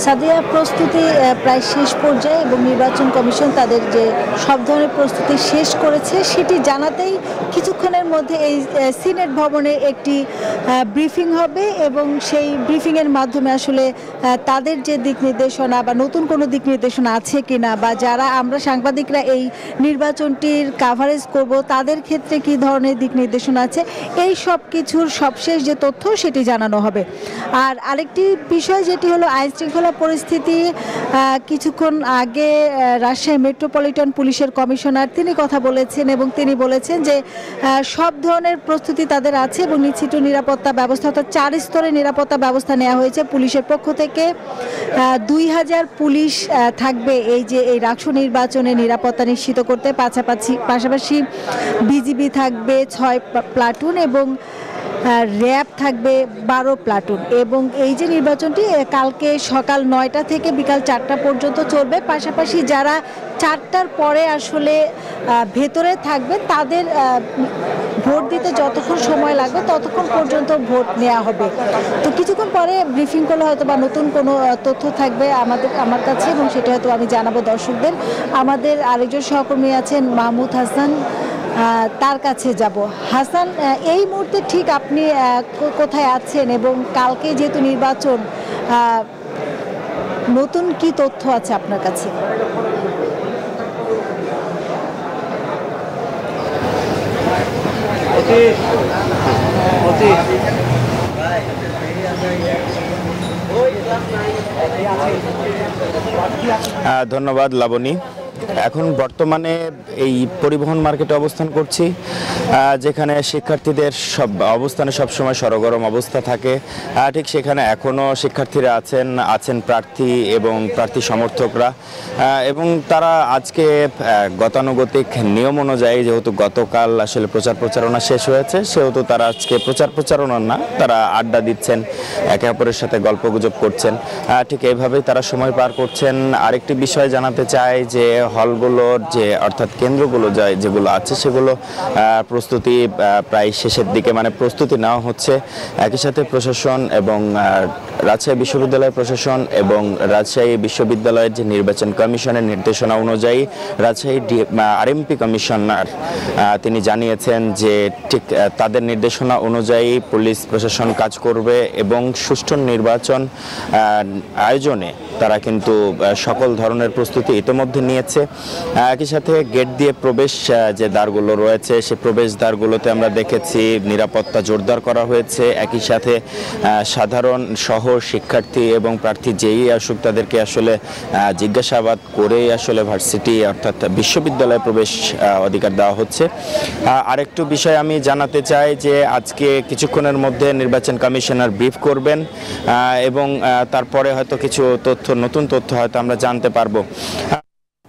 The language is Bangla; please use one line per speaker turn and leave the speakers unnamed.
সাদিয়া, প্রস্তুতি প্রায় শেষ পর্যায়ে এবং নির্বাচন কমিশন তাদের যে সব ধরনের প্রস্তুতি শেষ করেছে সেটি জানাতেই কিছুক্ষণের মধ্যে এই সিনেট ভবনে একটি ব্রিফিং হবে এবং সেই ব্রিফিংয়ের মাধ্যমে আসলে তাদের যে দিক নির্দেশনা বা নতুন কোনো দিক নির্দেশনা আছে কিনা বা যারা আমরা সাংবাদিকরা এই নির্বাচনটির কাভারেজ করব তাদের ক্ষেত্রে কি ধরনের দিক নির্দেশনা আছে, এই সব কিছুর সবশেষ যে তথ্য সেটি জানানো হবে। আর আরেকটি বিষয় যেটি হলো আইনশৃঙ্খলা পরিস্থিতি, কিছুক্ষণ আগে রাজশাহী মেট্রোপলিটন পুলিশের কমিশনার তিনি কথা বলেছেন এবং তিনি বলেছেন যে সব ধরনের প্রস্তুতি তাদের আছে এবং নিশ্চিত নিরাপত্তা ব্যবস্থা অর্থাৎ 4 স্তরের নিরাপত্তা ব্যবস্থা নেওয়া হয়েছে পুলিশের পক্ষ থেকে। 2000 পুলিশ থাকবে এই যে এই রাষ্ট্র নির্বাচনে নিরাপত্তা নিশ্চিত করতে, পাশাপাশি বিজিবি থাকবে 6 প্লাটুন এবং র্যাব থাকবে 12 প্লাটুন। এবং এই যে নির্বাচনটি কালকে সকাল 9টা থেকে বিকাল 4টা পর্যন্ত চলবে। পাশাপাশি যারা 4টার পরে আসলে ভেতরে থাকবে তাদের ভোট দিতে যতক্ষণ সময় লাগবে ততক্ষণ পর্যন্ত ভোট নেওয়া হবে। তো কিছুক্ষণ পরে ব্রিফিং করলে হয়তো বা নতুন কোনো তথ্য থাকবে আমার কাছে এবং সেটা হয়তো আমি জানাবো দর্শকদের। আমাদের আরেকজন সহকর্মী আছেন মাহমুদ হাসান, তার কাছে যাব। হাসান, এই মুহূর্তে ঠিক আপনি কোথায় আছেন এবং কালকে যেহেতু নির্বাচন, নতুন কি তথ্য আছে আপনার কাছে?
ধন্যবাদ লাবণী। এখন বর্তমানে এই পরিবহন মার্কেটে অবস্থান করছি, যেখানে শিক্ষার্থীদের সব অবস্থানে সবসময় সরগরম অবস্থা থাকে। ঠিক সেখানে এখনও শিক্ষার্থীরা আছেন প্রার্থী এবং প্রার্থী সমর্থকরা, এবং তারা আজকে গতানুগতিক নিয়ম অনুযায়ী যেহেতু গতকাল আসলে প্রচারণা শেষ হয়েছে সেহেতু তারা আজকে প্রচারণা না, তারা আড্ডা দিচ্ছেন, একে অপরের সাথে গল্পগুজব করছেন। ঠিক এইভাবেই তারা সময় পার করছেন। আরেকটি বিষয় জানাতে চাই যে হলগুলোর যে অর্থাৎ কেন্দ্রগুলো যেগুলো আছে সেগুলো প্রস্তুতি প্রায় শেষের দিকে, মানে প্রস্তুতি নেওয়া হচ্ছে। একই সাথে প্রশাসন এবং রাজশাহী বিশ্ববিদ্যালয় প্রশাসন এবং রাজশাহী বিশ্ববিদ্যালয়ের যে নির্বাচন কমিশনের নির্দেশনা অনুযায়ী রাজশাহী আরএমপি কমিশনার তিনি জানিয়েছেন যে ঠিক তাদের নির্দেশনা অনুযায়ী পুলিশ প্রশাসন কাজ করবে এবং সুষ্ঠু নির্বাচন আয়োজনে তারা কিন্তু সকল ধরনের প্রস্তুতি ইতিমধ্যে নিয়েছে। একই সাথে গেট দিয়ে প্রবেশ যে দ্বারগুলো রয়েছে সেই প্রবেশ দ্বারগুলোতে আমরা দেখেছি নিরাপত্তা জোরদার করা হয়েছে। একই সাথে সাধারণ সহ শিক্ষার্থী এবং প্রার্থী যেই আসুক তাদেরকে আসলে জিজ্ঞাসাবাদ করেই আসলে ভার্সিটি অর্থাৎ বিশ্ববিদ্যালয়ে প্রবেশ অধিকার দেওয়া হচ্ছে। আরেকটু বিষয় আমি জানাতে চাই যে আজকে কিছুক্ষণের মধ্যে নির্বাচন কমিশনার ব্রিফ করবেন এবং তারপরে হয়তো কিছু নতুন তথ্য হয়তো আমরা জানতে পারবো।